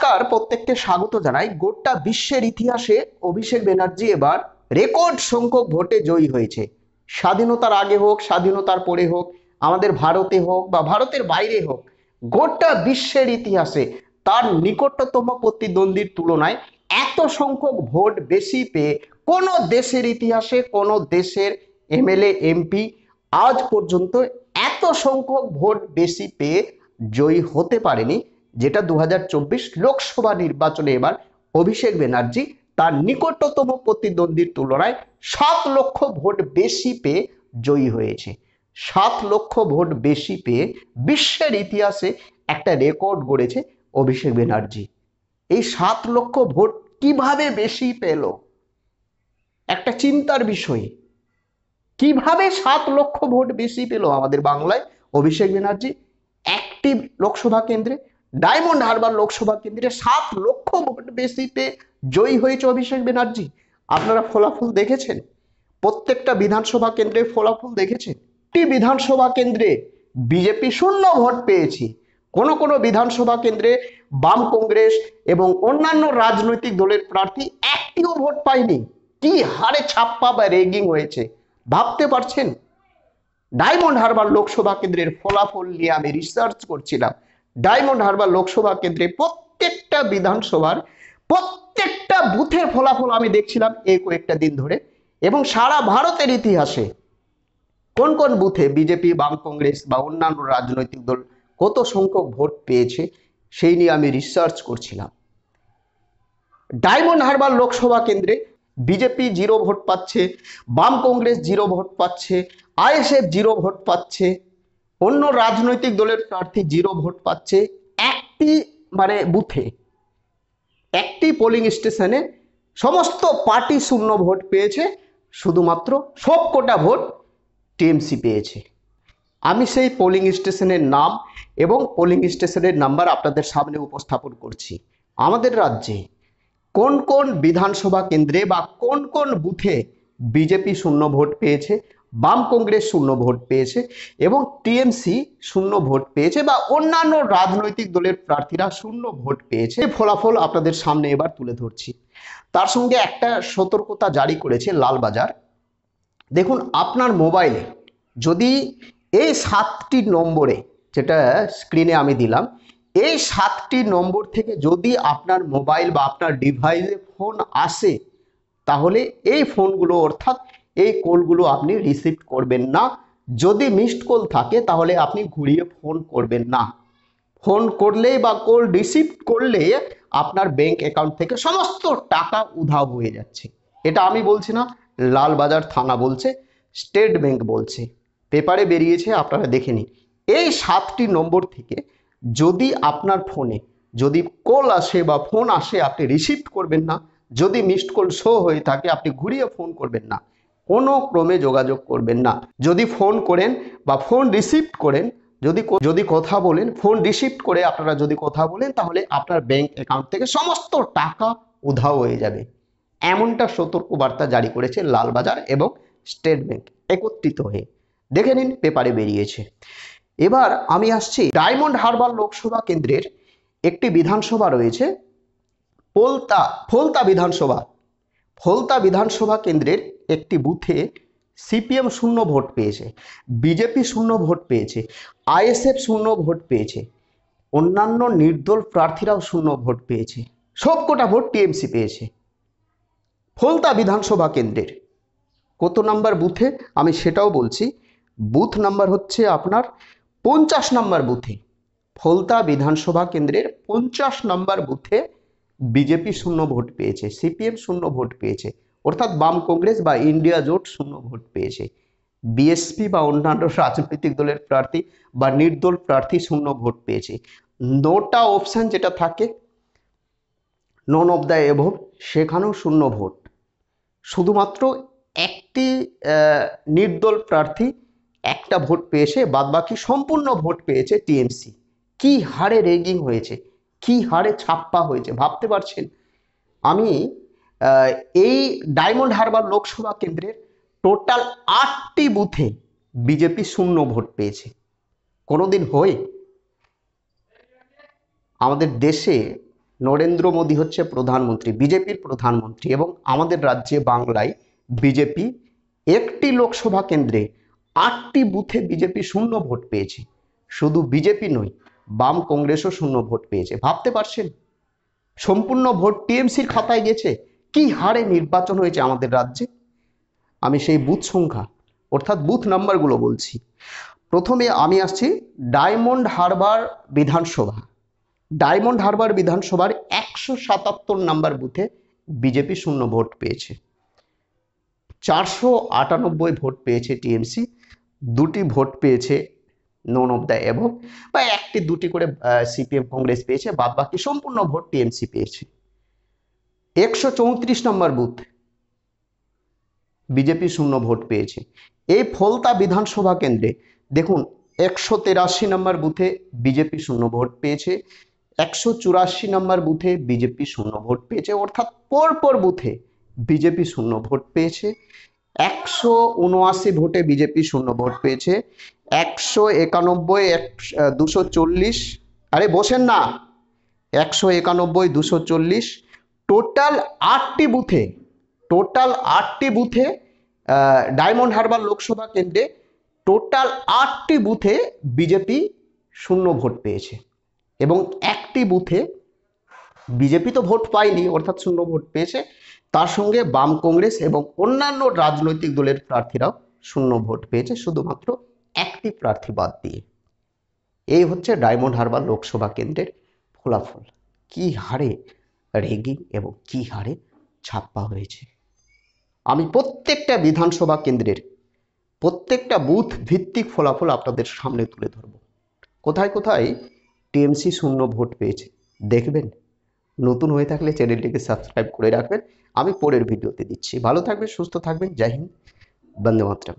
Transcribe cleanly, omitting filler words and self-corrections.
নমস্কার, প্রত্যেককে স্বাগত জানাই। গোটা বিশ্বের ইতিহাসে অভিষেক ব্যানার্জি এবার রেকর্ড সংখ্যক ভোটে জয়ী হয়েছে। স্বাধীনতার আগে হোক, স্বাধীনতার পরে হোক, আমাদের ভারতে হোক বা ভারতের বাইরে হোক, গোটা বিশ্বের ইতিহাসে তার নিকটতম প্রতিদ্বন্দ্বীর তুলনায় এত সংখ্যক ভোট বেশি পেয়ে কোনো দেশের ইতিহাসে কোনো দেশের এমএলএ এমপি আজ পর্যন্ত এত সংখ্যক ভোট বেশি পেয়ে জয়ী হতে পারেনি, যেটা 2024 লোকসভা নির্বাচনে এবার অভিষেক ব্যানার্জি তার নিকটতম প্রতিদ্বন্দ্বীর তুলনায় 7 লক্ষ ভোট বেশি পেয়ে জয়ী হয়েছে। 7 লক্ষ ভোট বেশি পেয়ে বিশ্বের ইতিহাসে একটা রেকর্ড গড়েছে অভিষেক ব্যানার্জি। এই 7 লক্ষ ভোট কিভাবে বেশি পেল, একটা চিন্তার বিষয়। কিভাবে 7 লক্ষ ভোট বেশি পেল আমাদের বাংলায় অভিষেক ব্যানার্জি? একটি লোকসভা কেন্দ্রে, ডায়মন্ড হারবার লোকসভা কেন্দ্রে 7 লক্ষ ভোট বেশি পেয়ে জয়ী হয়েছে অভিষেক ব্যানার্জি। আপনারা ফলাফল দেখেছেন, প্রত্যেকটা বিধানসভা কেন্দ্রে ফলাফল দেখেছেন। একটি বিধানসভা কেন্দ্রে বিজেপি 0 ভোট পেয়েছে, কোন কোন বিধানসভা কেন্দ্রে বাম কংগ্রেস এবং অন্যান্য রাজনৈতিক দলের প্রার্থী একটিও ভোট পায়নি। কি হারে ছাপ্পা বা রেগিং হয়েছে ভাবতে পারছেন? ডায়মন্ড হারবার লোকসভা কেন্দ্রের ফলাফল নিয়ে আমি রিসার্চ করছিলাম। ডায়মন্ড হারবার লোকসভা কেন্দ্রে প্রত্যেকটা বিধানসভার প্রত্যেকটা বুথের ফলাফল আমি দেখছিলাম এই কয়েকটা দিন ধরে, এবং সারা ভারতের ইতিহাসে কোন কোন বুথে বিজেপি, বাম কংগ্রেস বা অন্যান্য রাজনৈতিক দল কত সংখ্যক ভোট পেয়েছে সেই নিয়ে আমি রিসার্চ করছিলাম। ডায়মন্ড হারবার লোকসভা কেন্দ্রে বিজেপি 0 ভোট পাচ্ছে, বাম কংগ্রেস 0 ভোট পাচ্ছে, আইএসএফ 0 ভোট পাচ্ছে, অন্য রাজনৈতিক দলের প্রার্থী 0 ভোট পাচ্ছে। একটি বুথে, একটি পোলিং স্টেশনে সমস্ত পার্টি 0 ভোট পেয়েছে, শুধুমাত্র সবকটা ভোট টিএমসি পেয়েছে। আমি সেই পোলিং স্টেশনের নাম এবং পোলিং স্টেশনের নাম্বার আপনাদের সামনে উপস্থাপন করছি। আমাদের রাজ্যে কোন কোন বিধানসভা কেন্দ্রে বা কোন কোন বুথে বিজেপি 0 ভোট পেয়েছে, বাম কংগ্রেস 0 ভোট পেয়েছে এবং টিএমসি 0 ভোট পেয়েছে বা অন্যান্য রাজনৈতিক দলের প্রার্থীরা 0 ভোট পেয়েছে, এই ফলাফল আপনাদের সামনে এবার তুলে ধরছি। তার সঙ্গে একটা সতর্কতা জারি করেছে লালবাজার। দেখুন, আপনার মোবাইলে যদি এই 7টি নম্বরে, যেটা স্ক্রিনে আমি দিলাম, এই 7টি নম্বর থেকে যদি আপনার মোবাইল বা আপনার ডিভাইসে ফোন আসে, তাহলে এই ফোনগুলো অর্থাৎ এই কলগুলো আপনি রিসিভ করবেন না। যদি মিসড কল থাকে তাহলে আপনি ঘুরিয়ে ফোন করবেন না। ফোন করলে বা কল রিসিভ করলে আপনার ব্যাংক অ্যাকাউন্ট থেকে সমস্ত টাকা উধাও হয়ে যাচ্ছে। এটা আমি বলছি না, লালবাজার থানা বলছে, স্টেট ব্যাংক বলছে, পেপারে বেরিয়েছে, আপনারা দেখে নিন। এই 7টি নম্বর থেকে যদি আপনার ফোনে যদি কল আসে বা ফোন আসে, আপনি রিসিভ করবেন না। যদি মিসড কল শো হয়ে থাকে আপনি ঘুরিয়ে ফোন করবেন না, কোনো ক্রমে যোগাযোগ করবেন না। যদি ফোন করেন বা ফোন রিসিভ করেন, যদি কথা বলেন, ফোন রিসিভ করে আপনারা যদি কথা বলেন, তাহলে আপনার ব্যাংক অ্যাকাউন্ট থেকে সমস্ত টাকা উধাও হয়ে যাবে। এমনটা সতর্কবার্তা জারি করেছে লালবাজার এবং স্টেট ব্যাংক একত্রিত হয়ে। দেখে নিন, পেপারে বেরিয়েছে। এবার আমি আসছি ডায়মন্ড হারবার লোকসভা কেন্দ্রের একটি বিধানসভা রয়েছে ফলতা বিধানসভা। ফলতা বিধানসভা কেন্দ্রের একটি বুথে সিপিএম 0 ভোট পেয়েছে, বিজেপি 0 ভোট পেয়েছে, আইএসএফ 0 ভোট পেয়েছে, অন্যান্য নির্দল প্রার্থীরাও 0 ভোট পেয়েছে, সবকটা ভোট টিএমসি পেয়েছে। ফলতা বিধানসভা কেন্দ্রের কত নাম্বার বুথে আমি সেটাও বলছি। বুথ নাম্বার হচ্ছে আপনার 50 নাম্বার বুথে, ফলতা বিধানসভা কেন্দ্রের 50 নাম্বার বুথে বিজেপি 0 ভোট পেয়েছে, সিপিএম 0 ভোট পেয়েছে, অর্থাৎ বাম কংগ্রেস বা ইন্ডিয়া জোট 0 ভোট পেয়েছে, বিএসপি বা অন্যান্য রাজনৈতিক দলের প্রার্থী বা নির্দল প্রার্থী 0 ভোট পেয়েছে। নোটা অপশন যেটা থাকে, নন অফ দ্য এভব, সেখানেও 0 ভোট। শুধুমাত্র একটি নির্দল প্রার্থী একটা ভোট পেয়েছে, বাদবাকি সম্পূর্ণ ভোট পেয়েছে টিএমসি। কি হারে রেগিং হয়েছে, কি হারে ছাপ্পা হয়েছে ভাবতে পারছেন? আমি এই ডায়মন্ড হারবার লোকসভা কেন্দ্রের টোটাল 8টি বুথে বিজেপি 0 ভোট পেয়েছে। কোনোদিন হয়? আমাদের দেশে নরেন্দ্র মোদী হচ্ছে প্রধানমন্ত্রী, বিজেপির প্রধানমন্ত্রী, এবং আমাদের রাজ্যে বাংলায় বিজেপি একটি লোকসভা কেন্দ্রে 8টি বুথে বিজেপি শূন্য ভোট পেয়েছে। শুধু বিজেপি নয়, বাম কংগ্রেসও শূন্য ভোট পেয়েছে। ভাবতে পারছেন? সম্পূর্ণ ভোট টিএমসির খাতায় গেছে। কি হারে নির্বাচন হয়েছে আমাদের রাজ্যে। আমি সেই বুথ সংখ্যা অর্থাৎ বুথ নাম্বারগুলো বলছি। প্রথমে আমি আসছি ডায়মন্ড হারবার বিধানসভা। ডায়মন্ড হারবার বিধানসভার 177 নাম্বার বুথে বিজেপি শূন্য ভোট পেয়েছে। 498 ভোট পেয়েছে টিএমসি, 2টি ভোট পেয়েছে নন অফ দ্য অ্যাবভ, বা 1টি 2টি করে সিপিএম কংগ্রেস পেয়েছে, বাদ বাকি সম্পূর্ণ ভোট টিএমসি পেয়েছে। 134 নম্বর বুথ বিজেপি শূন্য ভোট পেয়েছে। এই ফলতা বিধানসভা কেন্দ্রে দেখুন 183 নম্বর বুথে বিজেপি শূন্য ভোট পেয়েছে, 184 নম্বর বুথে বিজেপি শূন্য ভোট পেয়েছে, অর্থাৎ পরপর বুথে বিজেপি শূন্য ভোট পেয়েছে। 179 ভোটে বিজেপি শূন্য ভোট পেয়েছে। 191, 240, আরে বসেন না, 191, 240, টোটাল 8টি বুথে ডায়মন্ড হারবার লোকসভা কেন্দ্রে টোটাল 8টি বুথে বিজেপি শূন্য ভোট পেয়েছে। এবং 1টি বুথে বিজেপি তো ভোট পায়নি, অর্থাৎ শূন্য ভোট পেয়েছে, তার সঙ্গে বাম কংগ্রেস এবং অন্যান্য রাজনৈতিক দলের প্রার্থীরাও শূন্য ভোট পেয়েছে, শুধুমাত্র 1টি প্রার্থী বাদ দিয়ে। এই হচ্ছে ডায়মন্ড হারবার লোকসভা কেন্দ্রের ফলাফল। কি হারে রেগিং এবং কি হারে ছাপ্পা হয়েছে। আমি প্রত্যেকটা বিধানসভা কেন্দ্রের প্রত্যেকটা বুথ ভিত্তিক ফলাফল আপনাদের সামনে তুলে ধরব। কোথায় কোথায় টিএমসি শূন্য ভোট পেয়েছে দেখবেন। নতুন হয়ে থাকলে চ্যানেলটিকে সাবস্ক্রাইব করে রাখবেন। আমি পরের ভিডিওতে দিচ্ছি। ভালো থাকবেন, সুস্থ থাকবেন। জয় হিন্দ, বন্দে মাতরম।